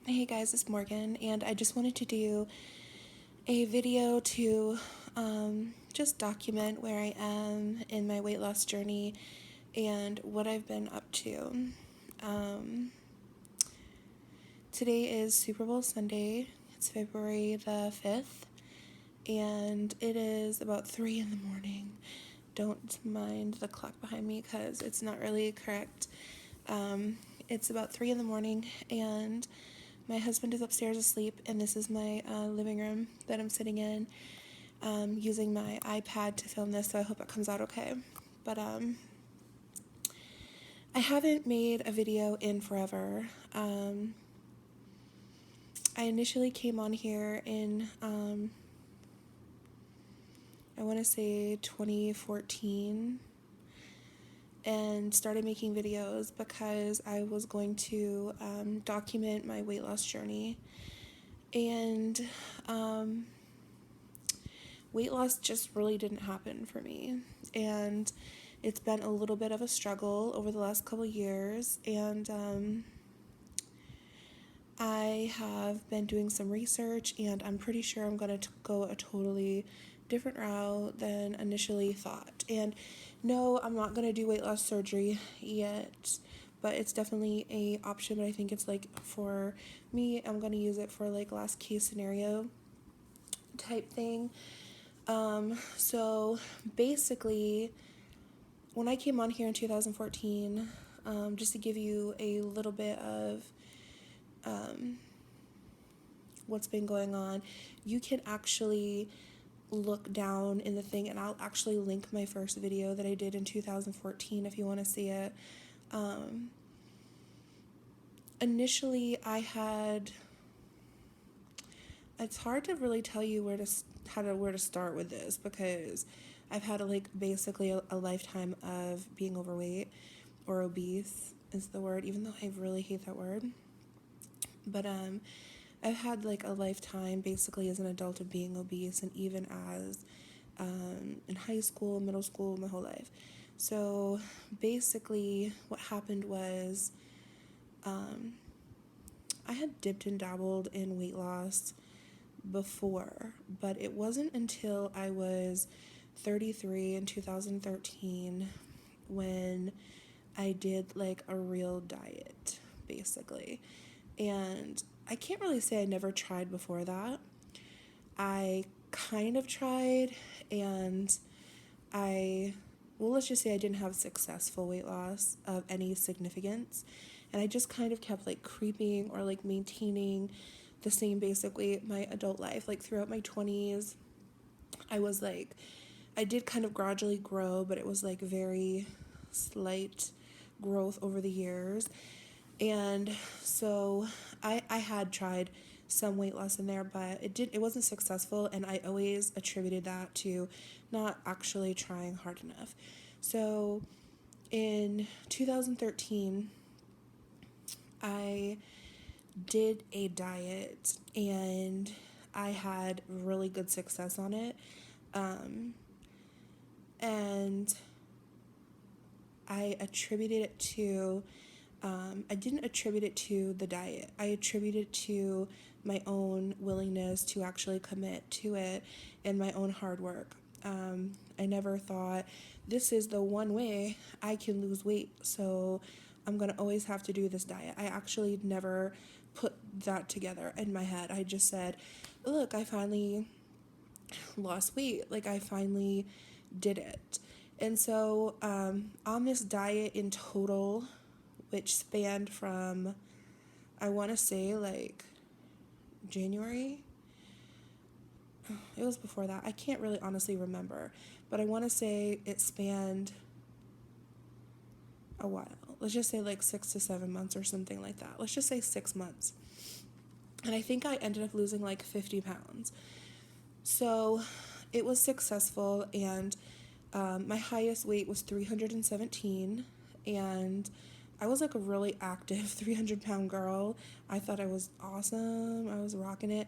Hey guys, it's Morgan, and I just wanted to do a video to just document where I am in my weight loss journey and what I've been up to. Um, Today is Super Bowl Sunday. It's February the 5th, and it is about 3 in the morning. Don't mind the clock behind me because it's not really correct. It's about 3 in the morning, and my husband is upstairs asleep, and this is my living room that I'm sitting in, using my iPad to film this, so I hope it comes out okay. But I haven't made a video in forever. I initially came on here in, I want to say 2014, and started making videos because I was going to document my weight loss journey. And weight loss just really didn't happen for me. And it's been a little bit of a struggle over the last couple years. And I have been doing some research, and I'm pretty sure I'm going to go a totally different route than initially thought. And no, I'm not going to do weight loss surgery yet, but it's definitely a option. But I think it's like, for me, I'm going to use it for like last case scenario type thing. So basically, when I came on here in 2014, just to give you a little bit of what's been going on, you can actually look down in the thing, and I'll actually link my first video that I did in 2014 if you want to see it. Initially, it's hard to really tell you where to start with this, because I've had basically a lifetime of being overweight, or obese is the word, even though I really hate that word. But I've had like a lifetime basically as an adult of being obese, and even as in high school, middle school, my whole life. So basically what happened was I had dipped and dabbled in weight loss before, but it wasn't until I was 33 in 2013 when I did like a real diet, basically. And I can't really say I never tried before that. I kind of tried, and let's just say I didn't have successful weight loss of any significance. And I just kind of kept like creeping or like maintaining the same basic weight my adult life. Like throughout my 20s, I did kind of gradually grow, but it was like very slight growth over the years. And so I had tried some weight loss in there, but it wasn't successful, and I always attributed that to not actually trying hard enough. So in 2013, I did a diet, and I had really good success on it. And I attributed it to, I didn't attribute it to the diet. I attributed it to my own willingness to actually commit to it and my own hard work. I never thought this is the one way I can lose weight, so I'm going to always have to do this diet. I actually never put that together in my head. I just said, look, I finally lost weight. Like, I finally did it. And so on this diet in total, which spanned from, I want to say, like January. It was before that. I can't really honestly remember, but I want to say it spanned a while. Let's just say like 6 to 7 months or something like that. Let's just say 6 months. And I think I ended up losing like 50 pounds. So it was successful, and my highest weight was 317, and I was like a really active 300-pound girl. I thought I was awesome. I was rocking it.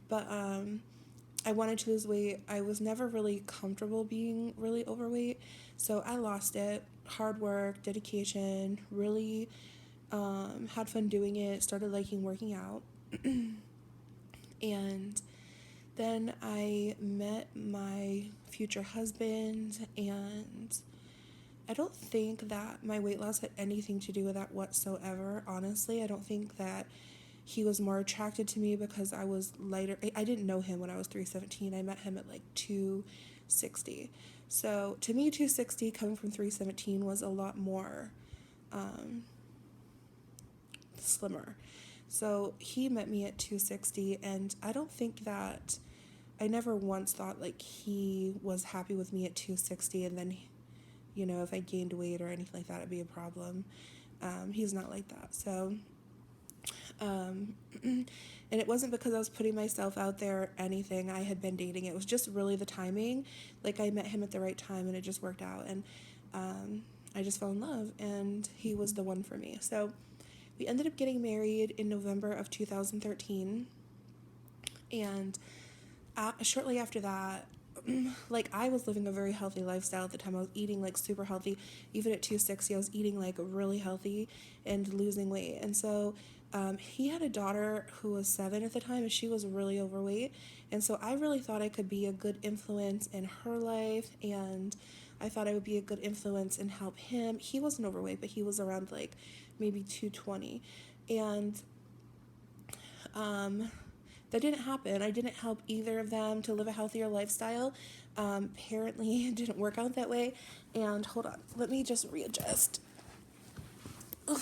But I wanted to lose weight. I was never really comfortable being really overweight. So I lost it. Hard work, dedication, really had fun doing it. Started liking working out. And then I met my future husband, and I don't think that my weight loss had anything to do with that whatsoever. Honestly, I don't think that he was more attracted to me because I was lighter. I didn't know him when I was 317. I met him at like 260. So to me, 260 coming from 317 was a lot more slimmer. So he met me at 260, and I don't think that I never once thought like he was happy with me at 260, and then, if I gained weight or anything like that, it'd be a problem. He's not like that. So, and it wasn't because I was putting myself out there or anything. I had been dating. It was just really the timing. Like, I met him at the right time, and it just worked out. And I just fell in love, and he was the one for me. So we ended up getting married in November of 2013. And shortly after that, like, I was living a very healthy lifestyle at the time. I was eating like super healthy. Even at 260, I was eating like really healthy and losing weight. And so he had a daughter who was 7 at the time, and she was really overweight. And so I really thought I could be a good influence in her life, and I thought I would be a good influence and help him. He wasn't overweight, but he was around like maybe 220. And that didn't happen. I didn't help either of them to live a healthier lifestyle. Apparently, it didn't work out that way. And hold on, let me just readjust. Ugh.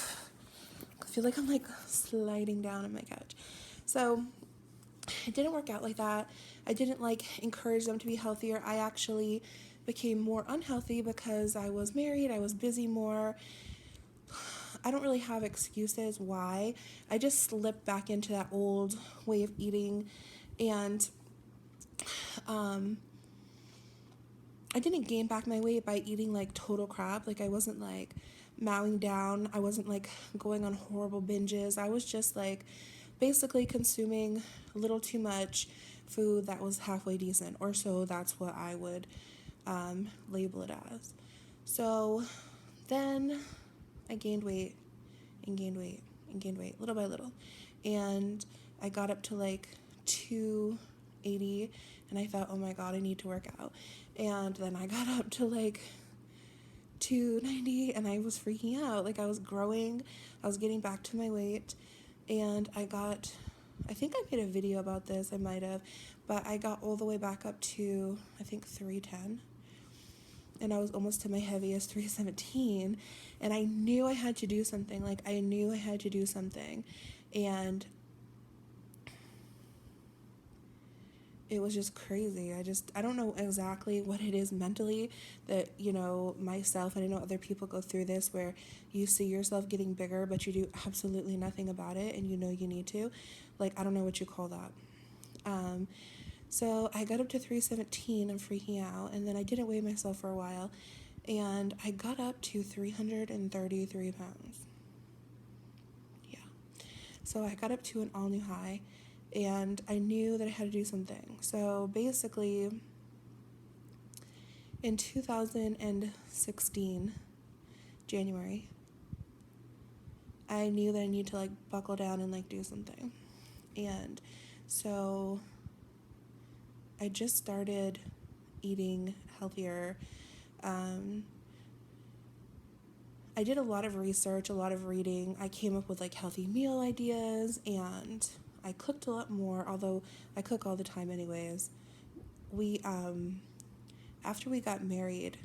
I feel like I'm like sliding down on my couch. So it didn't work out like that. I didn't like encourage them to be healthier. I actually became more unhealthy because I was married. I was busy more. I don't really have excuses why. I just slipped back into that old way of eating, and I didn't gain back my weight by eating like total crap. Like, I wasn't like mowing down. I wasn't like going on horrible binges. I was just like basically consuming a little too much food that was halfway decent, or so that's what I would label it as. So then I gained weight and gained weight and gained weight little by little. And I got up to like 280, and I thought, oh my God, I need to work out. And then I got up to like 290, and I was freaking out. Like, I was growing, I was getting back to my weight, and I think I made a video about this, I might have, but I got all the way back up to, I think, 310. And I was almost to my heaviest, 317, and I knew I had to do something. Like, I knew I had to do something, and it was just crazy. I don't know exactly what it is mentally that, myself, and I know other people go through this, where you see yourself getting bigger, but you do absolutely nothing about it, and you need to. Like, I don't know what you call that. So I got up to 317, I'm freaking out, and then I didn't weigh myself for a while, and I got up to 333 pounds. Yeah. So I got up to an all-new high, and I knew that I had to do something. So basically, in 2016, January, I knew that I need to like buckle down and like do something. And so I just started eating healthier. I did a lot of research, a lot of reading. I came up with like healthy meal ideas, and I cooked a lot more, although I cook all the time anyways. We, after we got married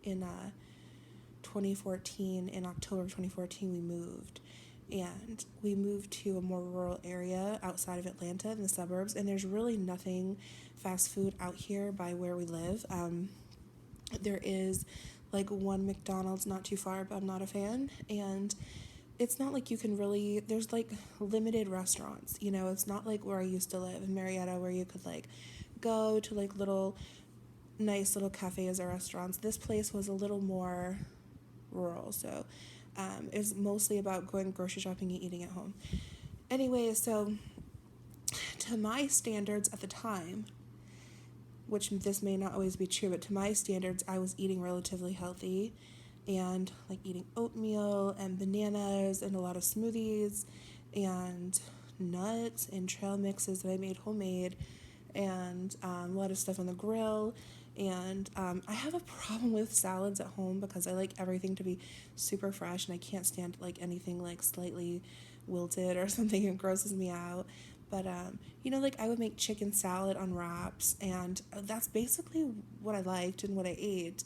in 2014, in October of 2014, we moved. And we moved to a more rural area outside of Atlanta in the suburbs, and there's really nothing fast food out here by where we live. There is like one McDonald's not too far, but I'm not a fan. And it's not like you can really, there's like limited restaurants, it's not like where I used to live in Marietta, where you could like go to like little nice little cafes or restaurants. This place was a little more rural, so it's mostly about going grocery shopping and eating at home. Anyway, so to my standards at the time, which this may not always be true, but to my standards, I was eating relatively healthy, and like eating oatmeal and bananas and a lot of smoothies and nuts and trail mixes that I made homemade, and a lot of stuff on the grill. And I have a problem with salads at home because I like everything to be super fresh, and I can't stand like anything like slightly wilted or something. It grosses me out. But like I would make chicken salad on wraps, and that's basically what I liked and what I ate.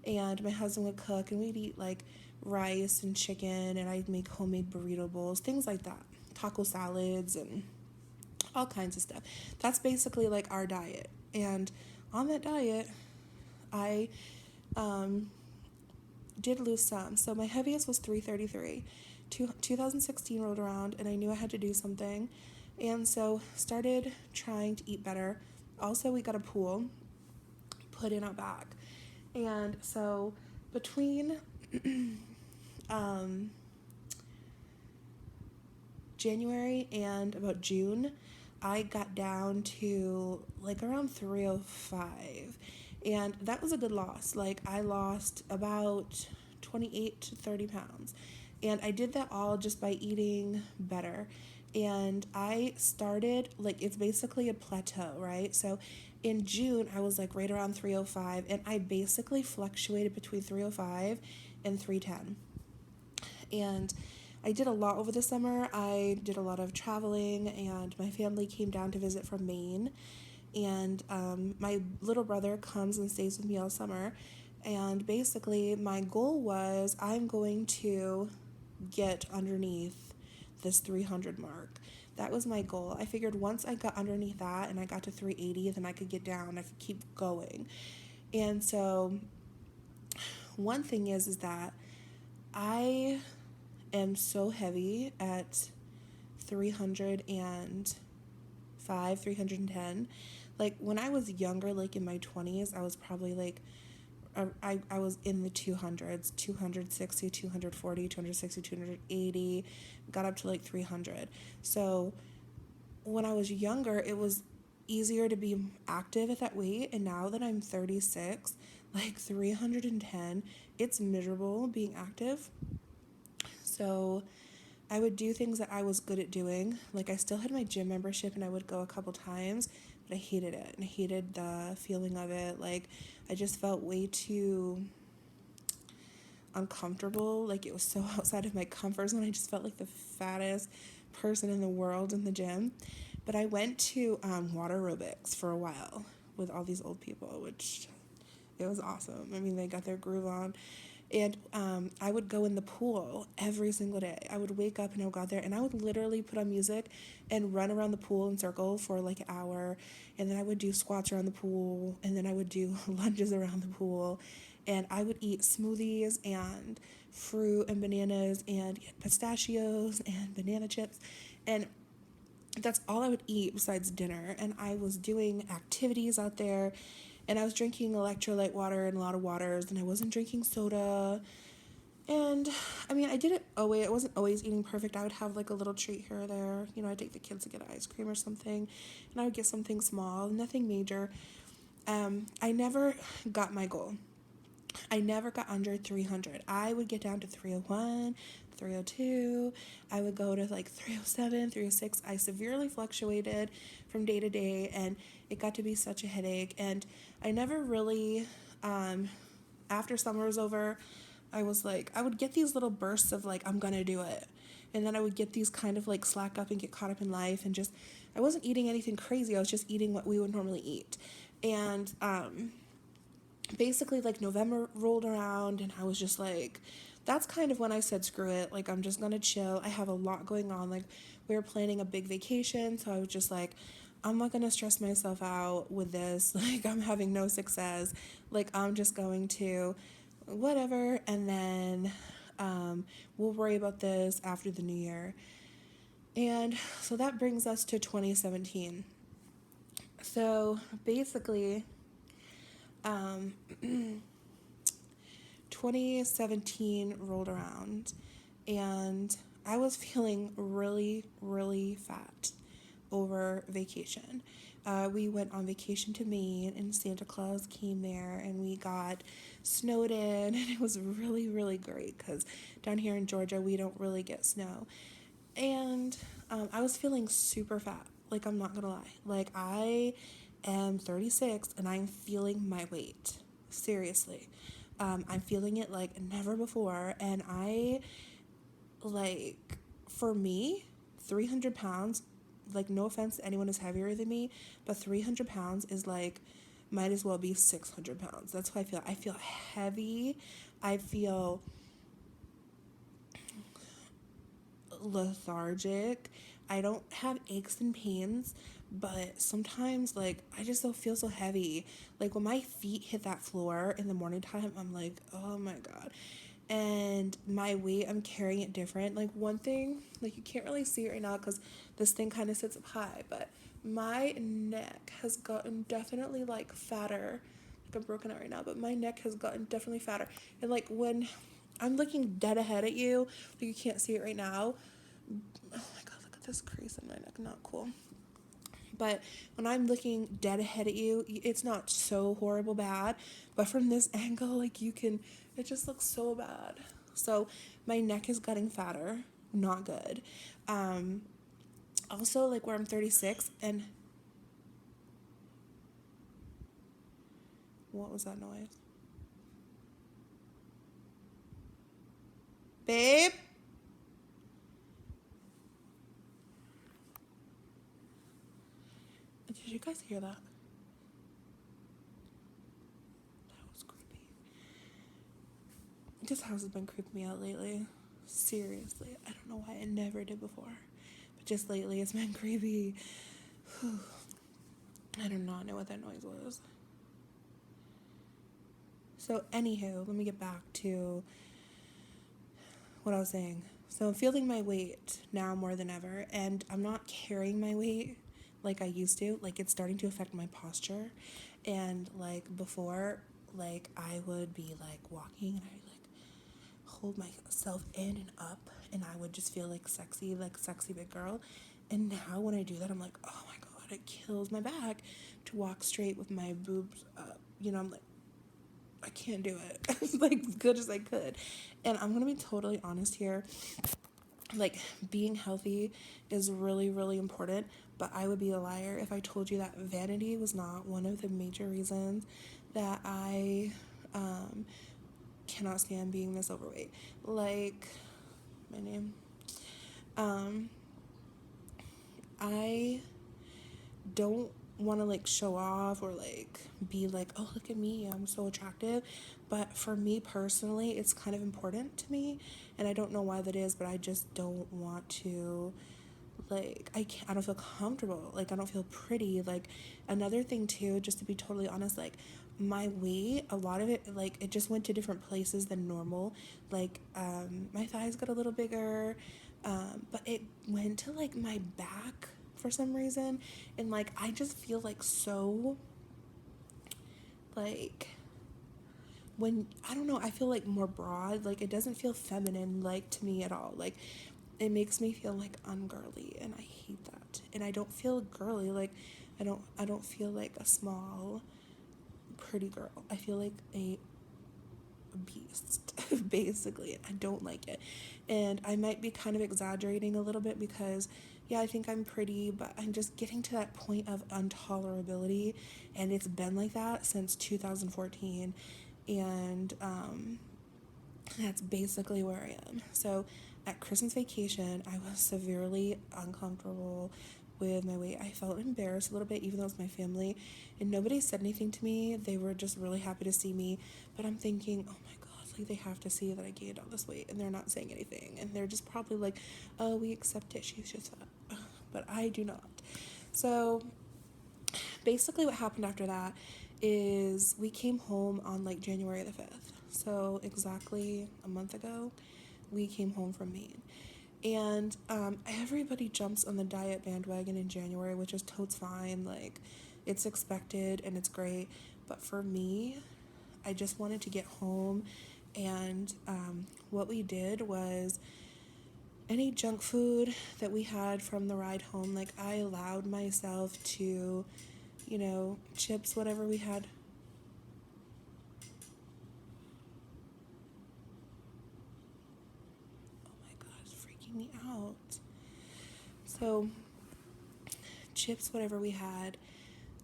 And my husband would cook, and we'd eat like rice and chicken, and I'd make homemade burrito bowls, things like that, taco salads, and all kinds of stuff. That's basically like our diet. And on that diet, I did lose some. So my heaviest was 333. 2016 rolled around, and I knew I had to do something. And so started trying to eat better. Also, we got a pool put in our back. And so between January and about June, I got down to like around 305. And that was a good loss. Like I lost about 28 to 30 pounds. And I did that all just by eating better. And I started, like, it's basically a plateau, right? So in June, I was like right around 305, and I basically fluctuated between 305 and 310. And I did a lot over the summer. I did a lot of traveling, and my family came down to visit from Maine. And my little brother comes and stays with me all summer. And basically, my goal was I'm going to get underneath this 300 mark. That was my goal. I figured once I got underneath that and I got to 380, then I could get down. I could keep going. And so one thing is that I am so heavy at 305, 310. Like when I was younger, like in my 20s, I was probably like I was in the 200s, 260, 240, 260, 280, got up to like 300. So when I was younger, it was easier to be active at that weight. And now that I'm 36, like 310, it's miserable being active. So I would do things that I was good at doing. Like I still had my gym membership and I would go a couple times, but I hated it. And I hated the feeling of it. Like I just felt way too uncomfortable. Like it was so outside of my comfort zone. I just felt like the fattest person in the world in the gym. But I went to water aerobics for a while with all these old people, which it was awesome. I mean, they got their groove on. And I would go in the pool every single day. I would wake up and I would go out there and I would literally put on music and run around the pool in circle for like an hour. And then I would do squats around the pool. And then I would do lunges around the pool. And I would eat smoothies and fruit and bananas and pistachios and banana chips. And that's all I would eat besides dinner. And I was doing activities out there, and I was drinking electrolyte water and a lot of waters, and I wasn't drinking soda. And I mean, I didn't always, I wasn't always eating perfect. I would have like a little treat here or there. You know, I'd take the kids to get ice cream or something, and I would get something small, nothing major. I never got my goal. I never got under 300. I would get down to 301, 302. I would go to like 307, 306. I severely fluctuated from day to day, and it got to be such a headache. And I never really, after summer was over, I was like, I would get these little bursts of like, I'm gonna do it. And then I would get these kind of like slack up and get caught up in life, and just, I wasn't eating anything crazy. I was just eating what we would normally eat. And, basically like November rolled around and I was just like, that's kind of when I said screw it, like I'm just gonna chill. I have a lot going on. Like we were planning a big vacation, so I was just like, I'm not gonna stress myself out with this. Like I'm having no success. Like I'm just going to whatever, and then we'll worry about this after the new year. And so that brings us to 2017. So basically 2017 rolled around, and I was feeling really, really fat over vacation. We went on vacation to Maine, and Santa Claus came there, and we got snowed in, and it was really, really great because down here in Georgia, we don't really get snow. And I I was feeling super fat. Like, I'm not gonna lie. Like, I am 36 and I'm feeling my weight. Seriously. I'm feeling it like never before. And like, for me, 300 pounds, like, no offense to anyone who's heavier than me, but 300 pounds is like, might as well be 600 pounds. That's how I feel. I feel heavy. I feel lethargic. I don't have aches and pains, but sometimes, like, I just don't feel so heavy. Like, when my feet hit that floor in the morning time, I'm like, oh my God. And my weight, I'm carrying it different. Like, one thing, like, you can't really see it right now because this thing kind of sits up high, but my neck has gotten definitely, like, fatter. Like, I'm broken out right now, but my neck has gotten definitely fatter. And, like, when I'm looking dead ahead at you, like, you can't see it right now. Oh my God, look at this crease in my neck. Not cool. But when I'm looking dead ahead at you, it's not so horrible bad. But from this angle, like, you can, it just looks so bad. So my neck is getting fatter. Not good. Also, like, where I'm 36 and what was that noise? Babe? Did you guys hear that? That was creepy. This house has been creeping me out lately. Seriously. I don't know why. I never did before. But just lately, it's been creepy. I do not know what that noise was. So, anywho, let me get back to what I was saying. So, I'm feeling my weight now more than ever, and I'm not carrying my weight like I used to. Like, it's starting to affect my posture. And, like, before, like, I would be, like, walking and I would, like, hold myself in and up, and I would just feel like sexy big girl. And now when I do that, I'm like, oh my God, it kills my back to walk straight with my boobs up. You know, I'm like, I can't do it like as good as I could. And I'm gonna be totally honest here. Like, being healthy is really, really important, but I would be a liar if I told you that vanity was not one of the major reasons that I cannot stand being this overweight. Like, my name. Um, I don't want to, like, show off or, like, be like, oh, look at me, I'm so attractive. But for me personally, it's kind of important to me, and I don't know why that is, but I just don't want to, like, I don't feel comfortable, like, I don't feel pretty. Like, another thing too, just to be totally honest, like, my weight, a lot of it, like, it just went to different places than normal. Like, my thighs got a little bigger, but it went to, like, my back for some reason. And, like, I just feel like so, like, when, I don't know, I feel like more broad. Like, it doesn't feel feminine, like, to me at all. Like, it makes me feel like ungirly, and I hate that. And I don't feel girly. Like, I don't feel like a small pretty girl. I feel like a beast basically. I don't like it. And I might be kind of exaggerating a little bit because, yeah, I think I'm pretty, but I'm just getting to that point of intolerability, and it's been like that since 2014. And that's basically where I am. So at Christmas vacation, I was severely uncomfortable with my weight. I felt embarrassed a little bit, even though it's my family, and nobody said anything to me. They were just really happy to see me, but I'm thinking, oh my God, like, they have to see that I gained all this weight, and they're not saying anything, and they're just probably like, oh, we accept it, she's just fat. But I do not. So basically what happened after that is we came home on, like, January the 5th. So exactly a month ago, we came home from Maine. And everybody jumps on the diet bandwagon in January, which is totes fine. Like, it's expected and it's great. But for me, I just wanted to get home. And what we did was, any junk food that we had from the ride home, like, I allowed myself to, chips, whatever we had. Oh my God, it's freaking me out. So chips, whatever we had,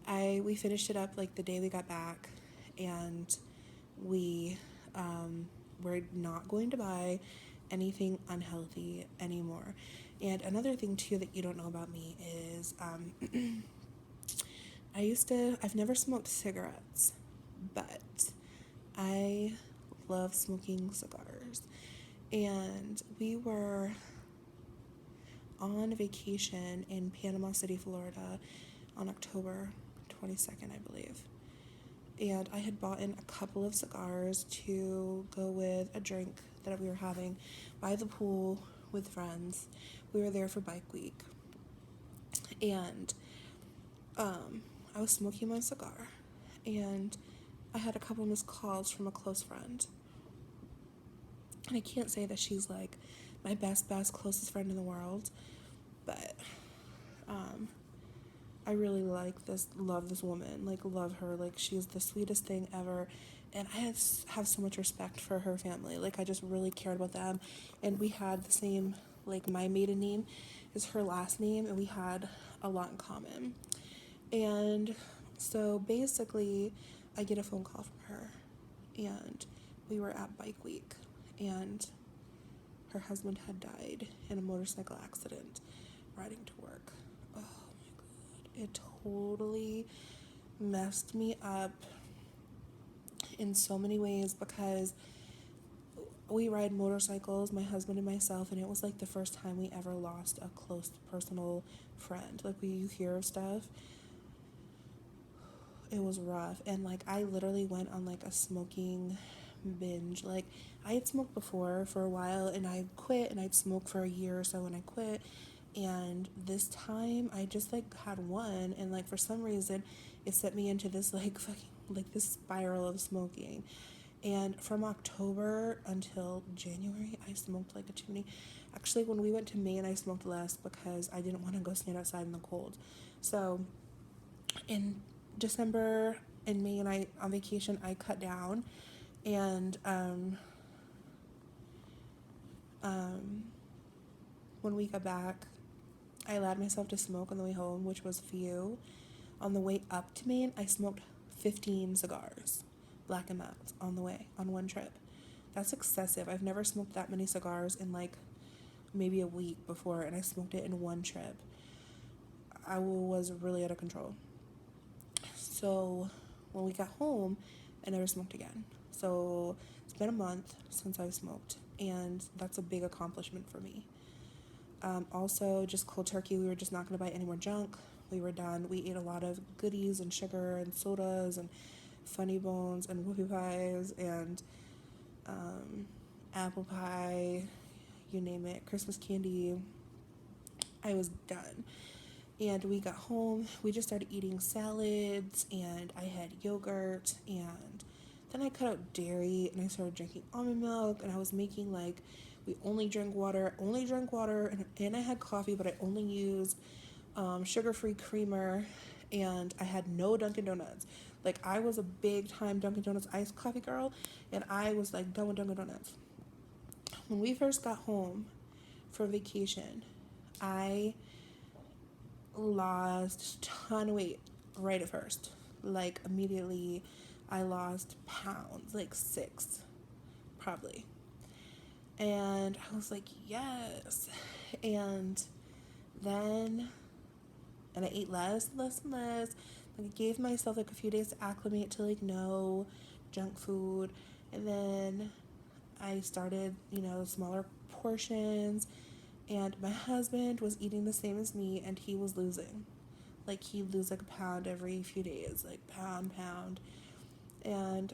we finished it up like the day we got back, and we were not going to buy anything unhealthy anymore. And another thing too that you don't know about me is I've never smoked cigarettes, but I love smoking cigars. And we were on vacation in Panama City, Florida on October 22nd, I believe. And I had bought in a couple of cigars to go with a drink that we were having by the pool with friends. We were there for bike week. And I was smoking my cigar. And I had a couple missed calls from a close friend. And I can't say that she's like my best, closest friend in the world. But I really love this woman, like love her, like she's the sweetest thing ever, and I have so much respect for her family. Like I just really cared about them, and we had the same, like my maiden name is her last name, and we had a lot in common. And so basically, I get a phone call from her, and we were at bike week, and her husband had died in a motorcycle accident riding to work. Oh my god. It totally messed me up in so many ways because we ride motorcycles, my husband and myself, and it was like the first time we ever lost a close personal friend. Like you hear of stuff. It was rough. And like I literally went on like a smoking binge. Like I had smoked before for a while and I quit, and I'd smoked for a year or so and I quit. And this time I just like had one, and like for some reason it set me into this like fucking like this spiral of smoking. And from October until January I smoked like a chimney. Actually, when we went to Maine I smoked less because I didn't want to go stand outside in the cold. So in December and May and I on vacation I cut down, and when we got back I allowed myself to smoke on the way home, which was few. On the way up to Maine, I smoked 15 cigars, Black and Mounts, on the way, on one trip. That's excessive. I've never smoked that many cigars in like maybe a week before, and I smoked it in one trip. I was really out of control. So when we got home, I never smoked again. So it's been a month since I've smoked, and that's a big accomplishment for me. Also, just cold turkey, we were just not going to buy any more junk. We were done. We ate a lot of goodies and sugar and sodas and funny bones and whoopie pies and apple pie, you name it, Christmas candy. I was done. And we got home, we just started eating salads, and I had yogurt, and then I cut out dairy, and I started drinking almond milk, and I was making like, we only drank water, and I had coffee, but I only used sugar-free creamer, and I had no Dunkin' Donuts. Like, I was a big-time Dunkin' Donuts iced coffee girl, and I was like done with Dunkin' Donuts. When we first got home for vacation, I lost a ton of weight right at first. Like immediately I lost pounds, like 6 probably. And I was like, yes. And then I ate less and less. Like I gave myself like a few days to acclimate to like no junk food. And then I started, smaller portions. And my husband was eating the same as me, and he was losing. Like, he'd lose like a pound every few days, like pound. And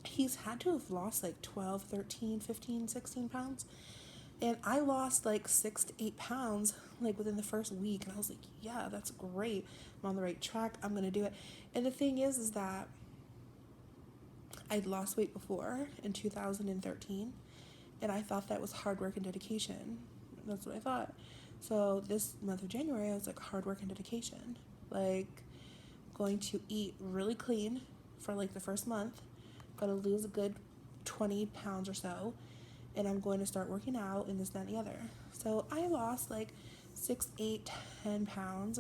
he's had to have lost like 12, 13, 15, 16 pounds. And I lost like 6 to 8 pounds like within the first week. And I was like, yeah, that's great. I'm on the right track. I'm going to do it. And the thing is that I'd lost weight before in 2013. And I thought that was hard work and dedication. That's what I thought. So this month of January, I was like, hard work and dedication. Like, going to eat really clean for like the first month. Gotta lose a good 20 pounds or so. And I'm going to start working out and this, that, and the other. So I lost like 6, 8, 10 pounds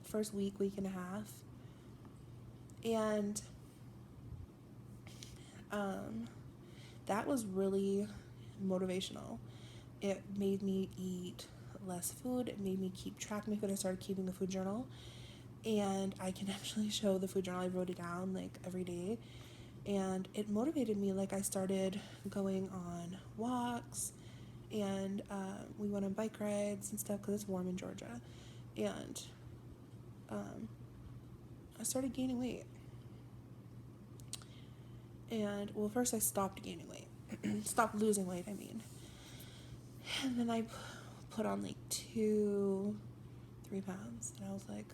first week and a half. And that was really motivational. It made me eat less food. It made me keep track of my food. I started keeping a food journal, and I can actually show the food journal. I wrote it down like every day, and it motivated me. Like, I started going on walks, and we went on bike rides and stuff because it's warm in Georgia, and I started gaining weight. And well, first I stopped gaining weight, stopped losing weight, I mean, and then I put on like 2-3 pounds, and I was like,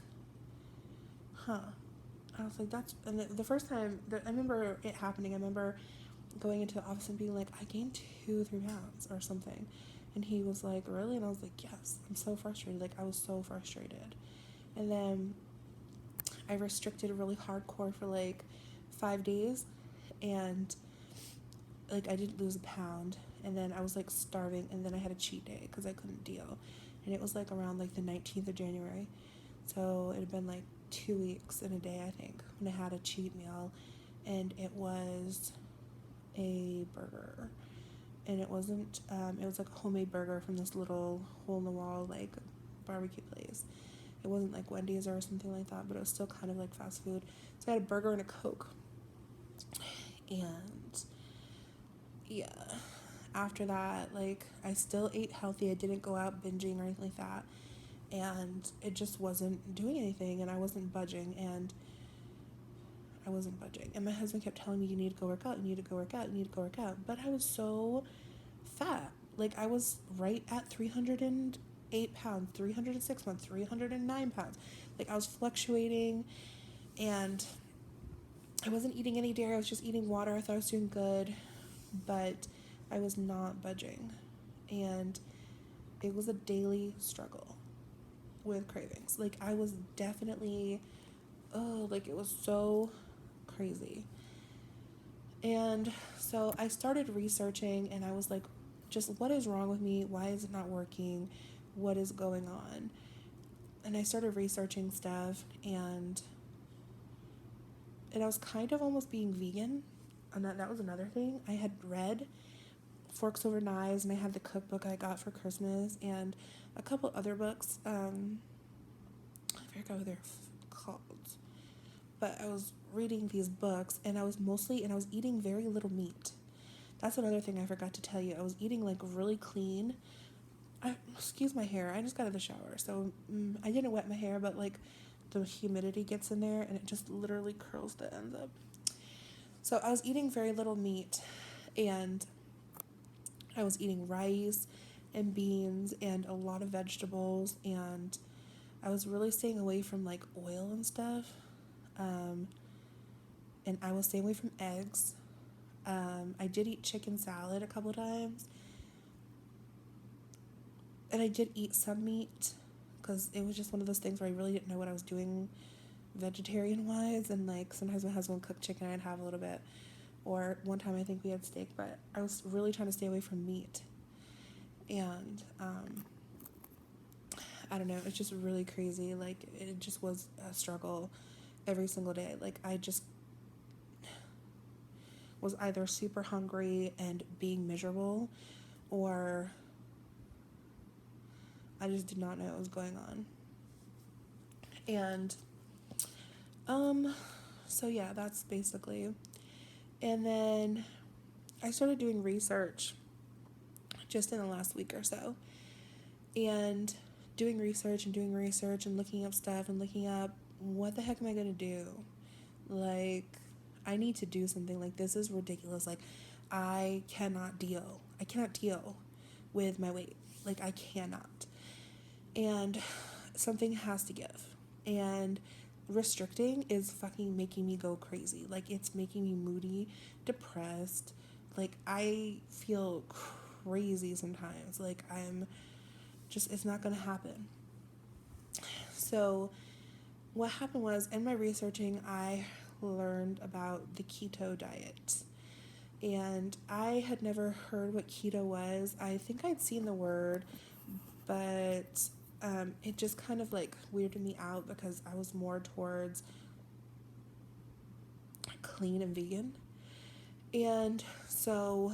that's, and the first time that I remember it happening, I remember going into the office and being like, I gained 2-3 pounds or something, and he was like, really? And I was like, yes. I'm so frustrated. Like, I was so frustrated. And then I restricted really hardcore for like 5 days, and like I didn't lose a pound, and then I was like starving, and then I had a cheat day because I couldn't deal, and it was like around like the 19th of January, so it had been like 2 weeks and a day, I think, when I had a cheat meal, and it was a burger, and it wasn't it was like a homemade burger from this little hole in the wall like barbecue place. It wasn't like Wendy's or something like that, but it was still kind of like fast food. So I had a burger and a Coke, and yeah, after that, like, I still ate healthy. I didn't go out binging or anything like that, and it just wasn't doing anything, and I wasn't budging, and my husband kept telling me, you need to go work out, you need to go work out, you need to go work out, but I was so fat. Like, I was right at 308 pounds, 306 pounds, 309 pounds. Like, I was fluctuating, and I wasn't eating any dairy. I was just eating water. I thought I was doing good, but I was not budging, and it was a daily struggle with cravings. Like, I was definitely, like, it was so crazy. And so I started researching, and I was like, just what is wrong with me? Why is it not working? What is going on? And I started researching stuff, and I was kind of almost being vegan. And that was another thing. I had read Forks Over Knives, and I had the cookbook I got for Christmas, and a couple other books. I forgot what they're called, but I was reading these books, and I was eating very little meat. That's another thing I forgot to tell you. I was eating like really clean. Excuse my hair. I just got out of the shower, so I didn't wet my hair, but like the humidity gets in there, and it just literally curls the ends up. So I was eating very little meat, and I was eating rice and beans and a lot of vegetables, and I was really staying away from like oil and stuff. And I was staying away from eggs. I did eat chicken salad a couple times, and I did eat some meat because it was just one of those things where I really didn't know what I was doing vegetarian wise, and like sometimes my husband would cook chicken, I'd have a little bit, or one time I think we had steak, but I was really trying to stay away from meat. And I don't know, it's just really crazy. Like, it just was a struggle every single day. Like, I just was either super hungry and being miserable, or I just did not know what was going on. And so yeah, that's basically. And then I started doing research just in the last week or so, and doing research and looking up stuff and looking up, what the heck am I gonna do? Like, I need to do something. Like, this is ridiculous. Like, I cannot deal with my weight. Like, I cannot. And something has to give. And restricting is fucking making me go crazy. Like, it's making me moody, depressed. Like, I feel crazy sometimes. Like, it's not gonna happen. So what happened was, in my researching, I learned about the keto diet, and I had never heard what keto was. I think I'd seen the word, but it just kind of like weirded me out because I was more towards clean and vegan. And so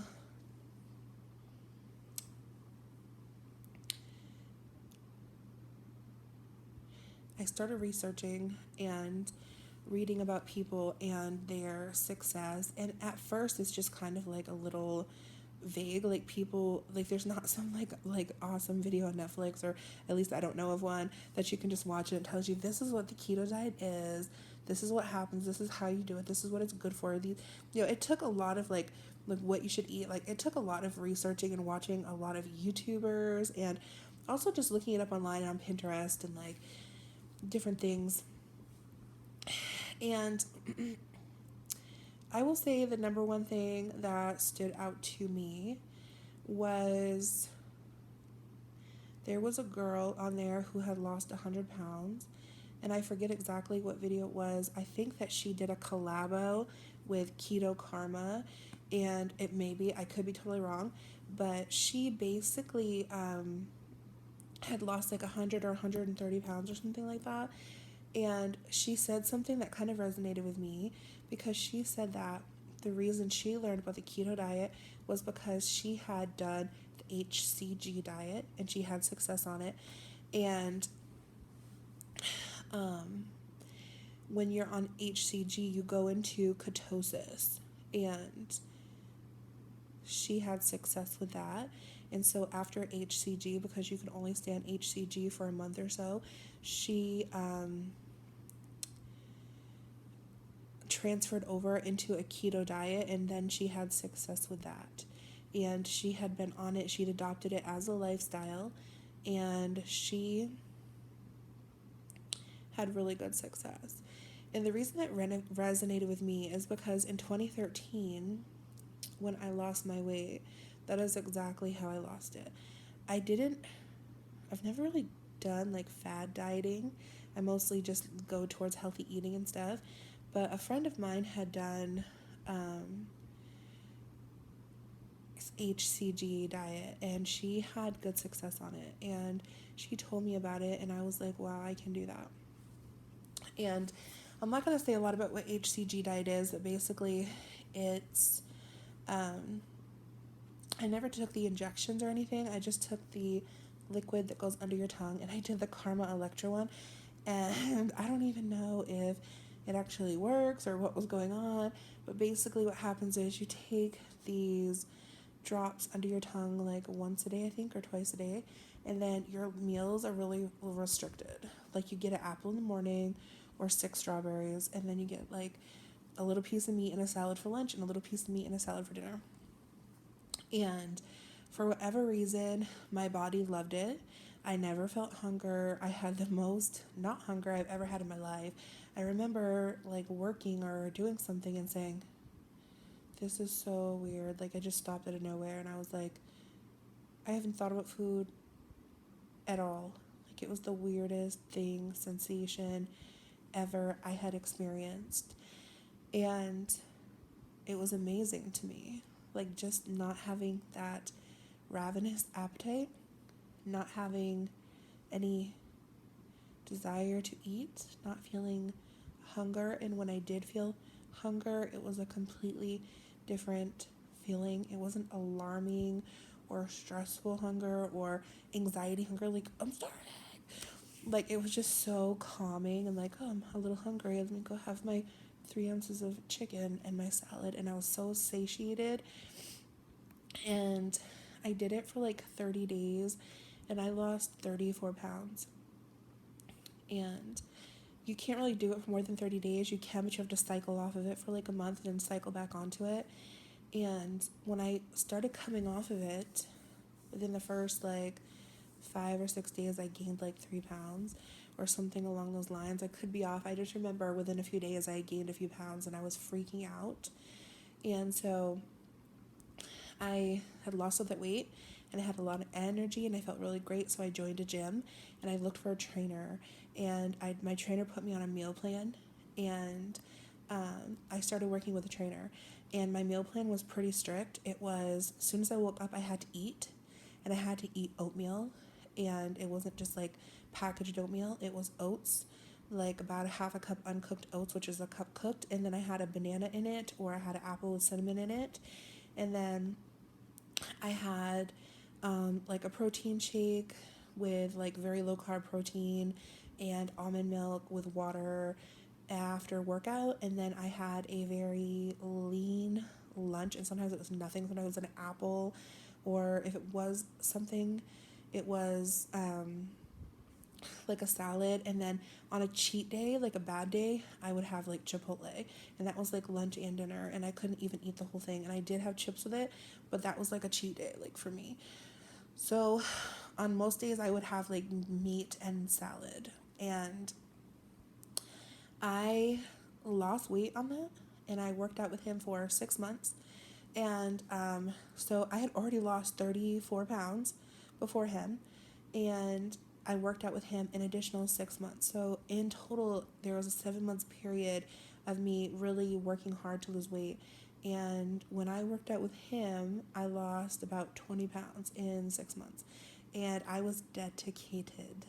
I started researching and reading about people and their success. And at first, it's just kind of like a little vague. Like people, like there's not some like awesome video on Netflix, or at least I don't know of one that you can just watch and it tells you this is what the keto diet is. This is what happens. This is how you do it. This is what it's good for. It took a lot of like what you should eat. Like it took a lot of researching and watching a lot of YouTubers and also just looking it up online on Pinterest and like different things. And I will say the number one thing that stood out to me was there was a girl on there who had lost 100 pounds, and I forget exactly what video it was. I think that she did a collabo with Keto Karma, and it may be, I could be totally wrong, but she basically had lost like 100 or 130 pounds or something like that. And she said something that kind of resonated with me because she said that the reason she learned about the keto diet was because she had done the HCG diet and she had success on it. And when you're on HCG, you go into ketosis. And she had success with that. And so after HCG, because you can only stay on HCG for a month or so, she transferred over into a keto diet, and then she had success with that. And she had been on it, she'd adopted it as a lifestyle, and she had really good success. And the reason that resonated with me is because in 2013, when I lost my weight, that is exactly how I lost it. I've never really done like fad dieting. I mostly just go towards healthy eating and stuff. But a friend of mine had done HCG diet, and she had good success on it. And she told me about it, and I was like, wow, I can do that. And I'm not going to say a lot about what HCG diet is, but basically it's, I never took the injections or anything. I just took the liquid that goes under your tongue, and I did the Karma Electra one. And I don't even know if it actually works or what was going on, but basically what happens is you take these drops under your tongue like once a day, I think, or twice a day, and then your meals are really restricted. Like you get an apple in the morning or 6 strawberries, and then you get like a little piece of meat and a salad for lunch and a little piece of meat and a salad for dinner. And for whatever reason, my body loved it. I never felt hunger. I had the most not hunger I've ever had in my life. I remember like working or doing something and saying, this is so weird. Like I just stopped out of nowhere and I was like, I haven't thought about food at all. Like it was the weirdest sensation ever I had experienced. And it was amazing to me. Like just not having that ravenous appetite, not having any desire to eat, not feeling hunger. And when I did feel hunger, it was a completely different feeling. It wasn't alarming or stressful hunger or anxiety hunger, like I'm starving. Like it was just so calming and like, oh, I'm a little hungry. Let me go have my 3 ounces of chicken and my salad. And I was so satiated. And I did it for like 30 days and I lost 34 pounds. And you can't really do it for more than 30 days. You can, but you have to cycle off of it for like a month and then cycle back onto it. And when I started coming off of it, within the first like 5 or 6 days, I gained like 3 pounds or something along those lines. I could be off. I just remember within a few days, I gained a few pounds and I was freaking out. And so I had lost all that weight and I had a lot of energy and I felt really great. So I joined a gym and I looked for a trainer, and my trainer put me on a meal plan, and I started working with a trainer, and my meal plan was pretty strict. It was, as soon as I woke up, I had to eat, and I had to eat oatmeal and it wasn't just like packaged oatmeal, it was oats, like about a half a cup uncooked oats, which is a cup cooked, and then I had a banana in it, or I had an apple with cinnamon in it, and then I had like a protein shake with like very low carb protein and almond milk with water after workout, and then I had a very lean lunch, and sometimes it was nothing, sometimes it was an apple, or if it was something, it was like a salad, and then on a cheat day, like a bad day, I would have like Chipotle, and that was like lunch and dinner, and I couldn't even eat the whole thing, and I did have chips with it, but that was like a cheat day, like for me. So on most days I would have like meat and salad, and I lost weight on that, and I worked out with him for 6 months, and so I had already lost 34 pounds before him, and I worked out with him an additional 6 months. So in total, there was a 7 months period of me really working hard to lose weight. And when I worked out with him, I lost about 20 pounds in 6 months. And I was dedicated.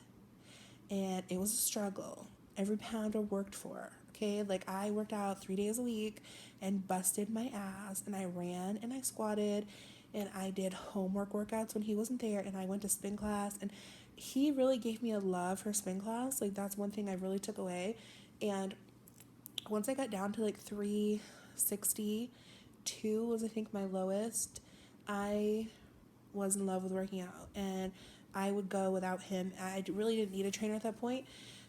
And it was a struggle. Every pound I worked for. Okay, like I worked out 3 days a week and busted my ass, and I ran and I squatted and I did homework workouts when he wasn't there, and I went to spin class, and he really gave me a love for spin class. Like that's one thing I really took away. And once I got down to like 362 was I think my lowest, I was in love with working out, and I would go without him. I really didn't need a trainer at that point,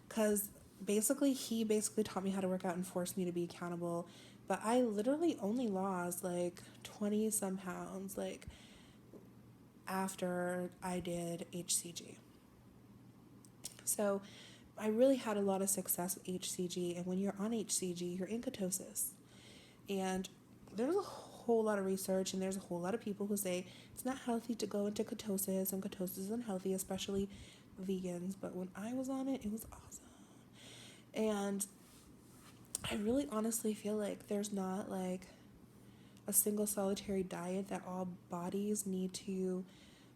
because he basically taught me how to work out and forced me to be accountable. But I literally only lost like 20 some pounds like after I did HCG. So I really had a lot of success with HCG, and when you're on HCG, you're in ketosis. And there's a whole lot of research, and there's a whole lot of people who say it's not healthy to go into ketosis, and ketosis is unhealthy, especially vegans. But when I was on it, it was awesome. And I really honestly feel like there's not like a single solitary diet that all bodies need to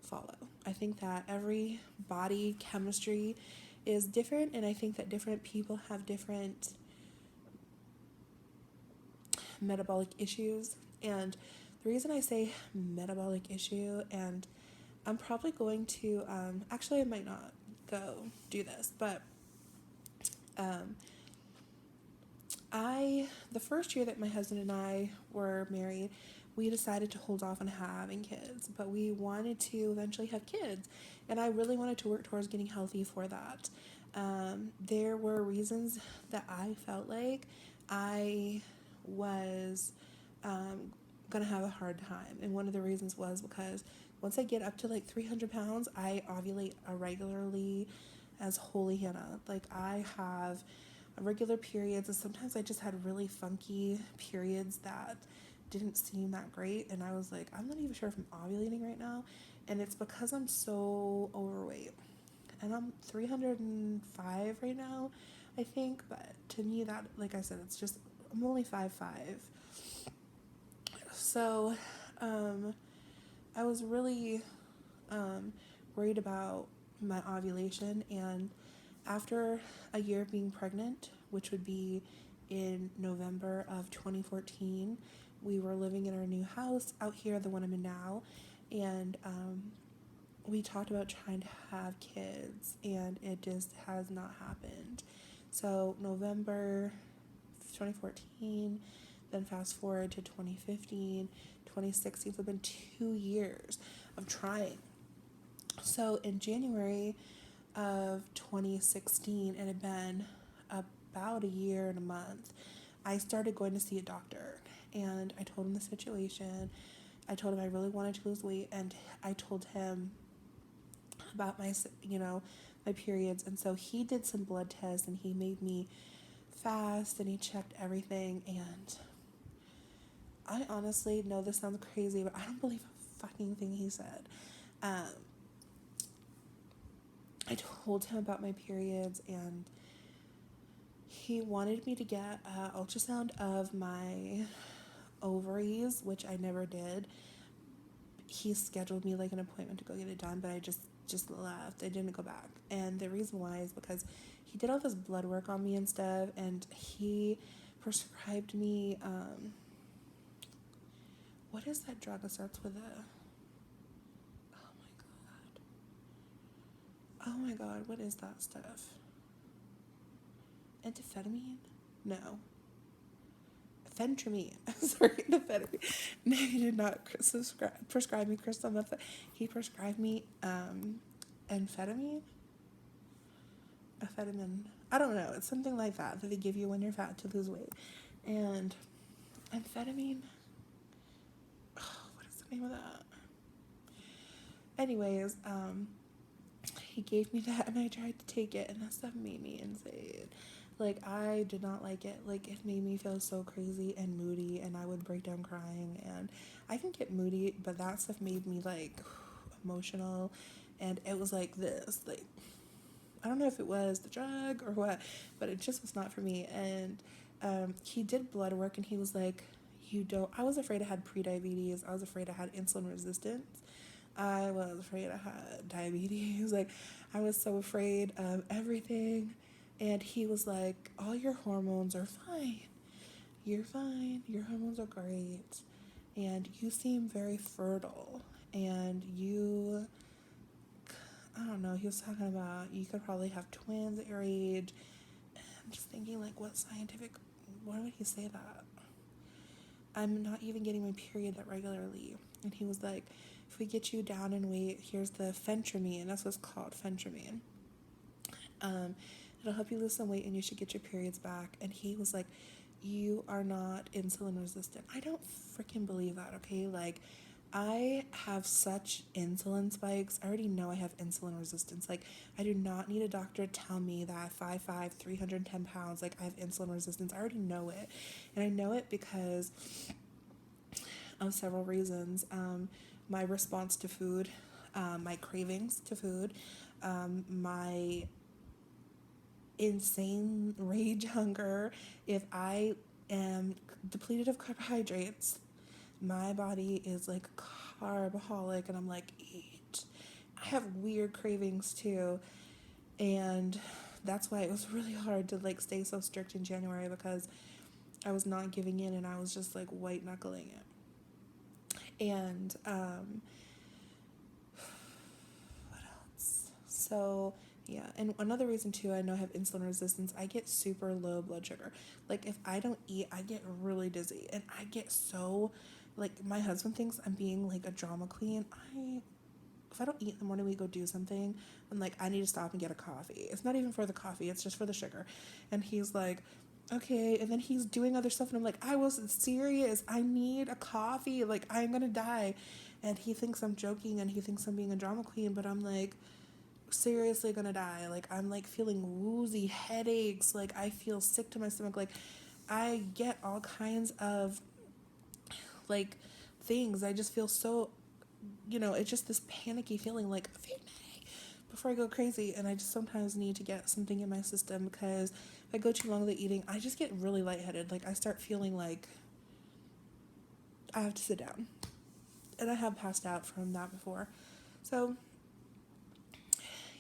follow. I think that every body chemistry is different, and I think that different people have different metabolic issues. And the reason I say metabolic issue, and I'm probably going to actually I might not go do this, but um, the first year that my husband and I were married, we decided to hold off on having kids, but we wanted to eventually have kids, and I really wanted to work towards getting healthy for that. There were reasons that I felt like I was gonna have a hard time, and one of the reasons was because once I get up to like 300 pounds, I ovulate irregularly as holy Hannah. Like I have regular periods, and sometimes I just had really funky periods that didn't seem that great, and I was like, I'm not even sure if I'm ovulating right now, and it's because I'm so overweight, and I'm 305 right now, I think. But to me, that, like I said, it's just, I'm only 5'5". So I was really worried about my ovulation, and after a year of being pregnant, which would be in November of 2014, we were living in our new house out here, the one I'm in now, and we talked about trying to have kids, and it just has not happened. So November 2014, then fast forward to 2015, 2016, so it's been 2 years of trying. So in January of 2016, it had been about a year and a month, I started going to see a doctor, and I told him the situation. I told him I really wanted to lose weight, and I told him about my periods. And so he did some blood tests, and he made me fast, and he checked everything. And I honestly know this sounds crazy, but I don't believe a fucking thing he said. I told him about my periods, and he wanted me to get an ultrasound of my ovaries, which I never did. He scheduled me like an appointment to go get it done, but I just just left. I didn't go back. And the reason why is because he did all this blood work on me and stuff, and he prescribed me, what is that drug that starts with a, oh my god, what is that stuff? Amphetamine? No. Phentermine. Sorry, amphetamine. No, he did not prescribe me crystal meth. He prescribed me amphetamine. Amphetamine. I don't know. It's something like that they give you when you're fat to lose weight. And amphetamine. Oh, what is the name of that? Anyways, he gave me that, and I tried to take it, and that stuff made me insane. Like, I did not like it. Like, it made me feel so crazy and moody, and I would break down crying, and I can get moody, but that stuff made me, like, emotional, and it was like this, like, I don't know if it was the drug or what, but it just was not for me. And he did blood work, and he was like, you don't, I was afraid I had prediabetes, I was afraid I had insulin resistance, I was afraid I had diabetes. Like, I was so afraid of everything. And he was like, all your hormones are fine. You're fine. Your hormones are great. And you seem very fertile. And you, I don't know, he was talking about you could probably have twins at your age. And I'm just thinking, like, why would he say that? I'm not even getting my period that regularly. And he was like, if we get you down in weight, here's the phentermine. That's what's called, phentermine. It'll help you lose some weight, and you should get your periods back. And he was like, you are not insulin resistant. I don't freaking believe that, okay? Like, I have such insulin spikes. I already know I have insulin resistance. Like, I do not need a doctor to tell me that 5'5", 310 pounds, like, I have insulin resistance. I already know it. And I know it because of several reasons. My response to food, my cravings to food, my insane rage hunger. If I am depleted of carbohydrates, my body is like carbaholic, and I'm like, eat. I have weird cravings too, and that's why it was really hard to like stay so strict in January, because I was not giving in, and I was just like white knuckling it. And what else? So yeah, and another reason too, I know I have insulin resistance. I get super low blood sugar. Like, if I don't eat, I get really dizzy, and I get so, like, my husband thinks I'm being like a drama queen. If I don't eat in the morning, we go do something, I'm like, I need to stop and get a coffee. It's not even for the coffee, it's just for the sugar. And he's like, okay. And then he's doing other stuff, and I'm like, I wasn't serious. I need a coffee. Like, I'm gonna die. And he thinks I'm joking, and he thinks I'm being a drama queen, but I'm like, seriously gonna die. Like, I'm like feeling woozy, headaches, like I feel sick to my stomach, like I get all kinds of like things. I just feel so, it's just this panicky feeling, like before I go crazy. And I just sometimes need to get something in my system, because if I go too long without eating, I just get really lightheaded. Like, I start feeling like I have to sit down, and I have passed out from that before. So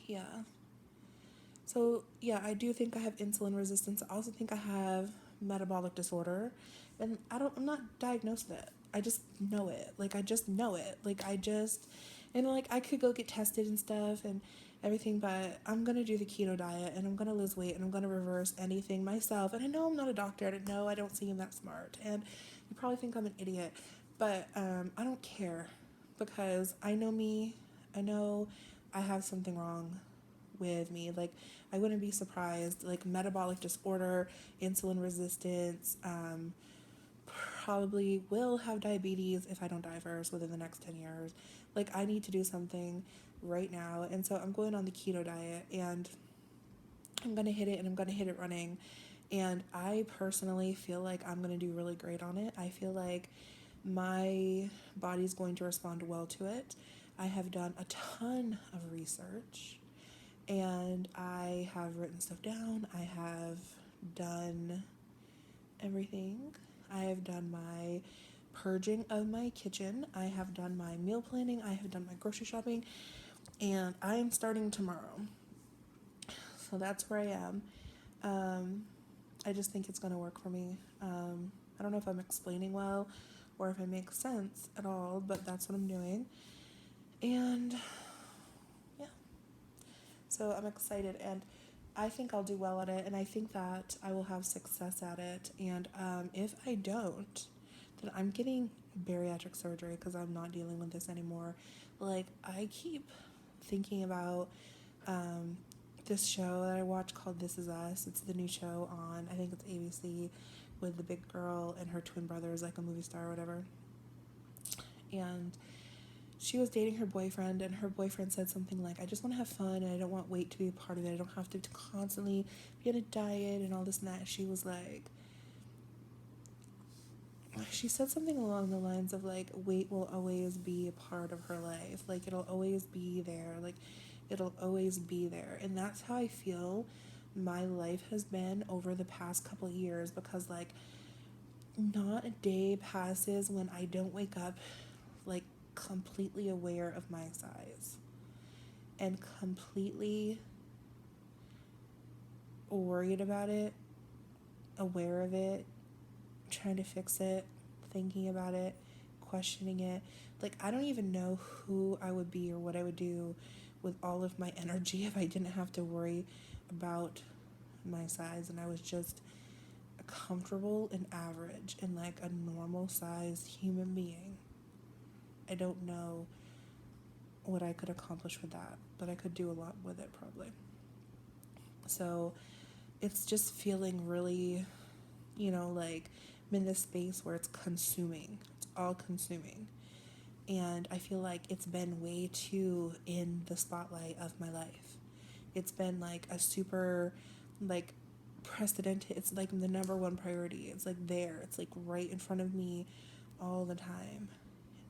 yeah. I do think I have insulin resistance. I also think I have metabolic disorder, and I'm not diagnosed with it. I just know it. Like, I just know it. Like, and like, I could go get tested and stuff and everything, but I'm going to do the keto diet, and I'm going to lose weight, and I'm going to reverse anything myself. And I know I'm not a doctor, and I know I don't seem that smart, and you probably think I'm an idiot, but I don't care, because I know me. I know I have something wrong with me. Like, I wouldn't be surprised. Like, metabolic disorder, insulin resistance, probably will have diabetes if I don't die first within the next 10 years. Like, I need to do something right now. And so I'm going on the keto diet, and I'm going to hit it, and I'm going to hit it running. And I personally feel like I'm going to do really great on it. I feel like my body's going to respond well to it. I have done a ton of research, and I have written stuff down. I have done everything. I have done my purging of my kitchen. I have done my meal planning. I have done my grocery shopping. and I'm starting tomorrow. So that's where I am. I just think it's going to work for me. I don't know if I'm explaining well or if it makes sense at all, but that's what I'm doing. And yeah, so I'm excited, and I think I'll do well at it, and I think that I will have success at it. And if I don't, then I'm getting bariatric surgery because I'm not dealing with this anymore. Like, I keep thinking about this show that I watch called This Is Us. It's the new show on, I think it's ABC, with the big girl and her twin brothers, like a movie star or whatever. And she was dating her boyfriend, and her boyfriend said something like, I just want to have fun and I don't want weight to be a part of it. I don't have to constantly be on a diet and all this and that. She was like, she said something along the lines of like, weight will always be a part of her life. Like, it'll always be there. Like, it'll always be there. And that's how I feel my life has been over the past couple of years, because like, not a day passes when I don't wake up like completely aware of my size and completely worried about it, aware of it, trying to fix it, thinking about it, questioning it. Like, I don't even know who I would be or what I would do with all of my energy if I didn't have to worry about my size and I was just comfortable and average and like a normal sized human being. I don't know what I could accomplish with that, but I could do a lot with it probably. So it's just feeling really, like I'm in this space where it's consuming. It's all consuming. And I feel like it's been way too in the spotlight of my life. It's been like a super, like, precedented. It's like the number one priority. It's like there. It's like right in front of me all the time.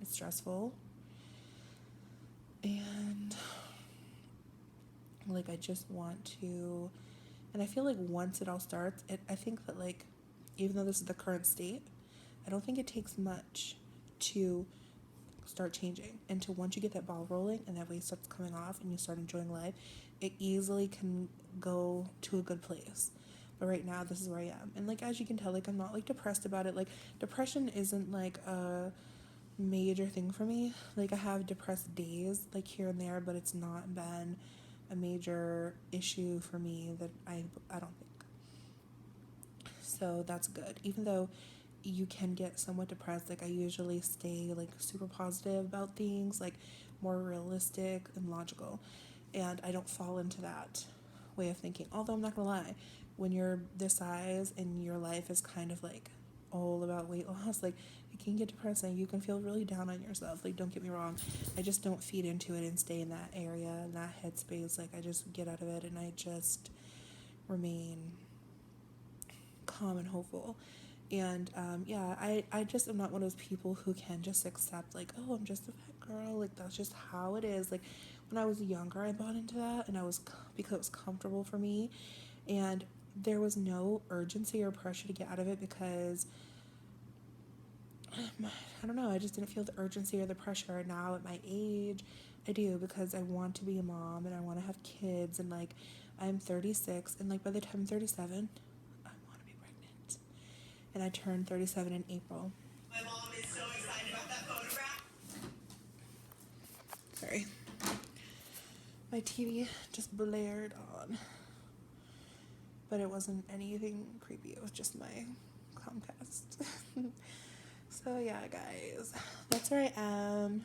It's stressful. And like, I just want to, and I feel like once it all starts, I think that like, even though this is the current state, I don't think it takes much to start changing. And to once you get that ball rolling and that weight starts coming off and you start enjoying life, it easily can go to a good place. But right now, this is where I am. And like, as you can tell, like, I'm not like depressed about it. Like, depression isn't like a major thing for me. Like, I have depressed days like here and there, but it's not been a major issue for me that I don't think. So that's good. Even though you can get somewhat depressed, like, I usually stay like super positive about things, like more realistic and logical, and I don't fall into that way of thinking. Although I'm not gonna lie, when you're this size and your life is kind of like all about weight loss, like, it can get depressing. You can feel really down on yourself. Like, don't get me wrong, I just don't feed into it and stay in that area, in that headspace. Like, I just get out of it and I just remain calm and hopeful. And yeah, I just am not one of those people who can just accept like, oh, I'm just a fat girl. Like, that's just how it is. Like, when I was younger, I bought into that, and because it was comfortable for me, and there was no urgency or pressure to get out of it because I don't know, I just didn't feel the urgency or the pressure. Now at my age, I do, because I want to be a mom and I want to have kids, and like, I'm 36, and like by the time I'm 37, I want to be pregnant. And I turned 37 in April. My mom is so excited about that photograph. Sorry. My TV just blared on. But it wasn't anything creepy. It was just my Comcast. So yeah, guys. That's where I am.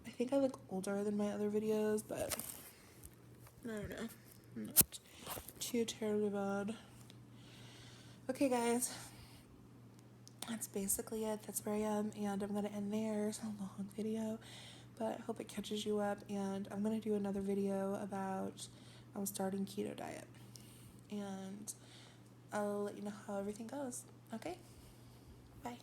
I think I look older than my other videos, but I don't know. Not too terribly bad. Okay, guys. That's basically it. That's where I am, and I'm gonna end there. It's a long video, but I hope it catches you up, and I'm gonna do another video about starting keto diet, and I'll let you know how everything goes. Okay, bye.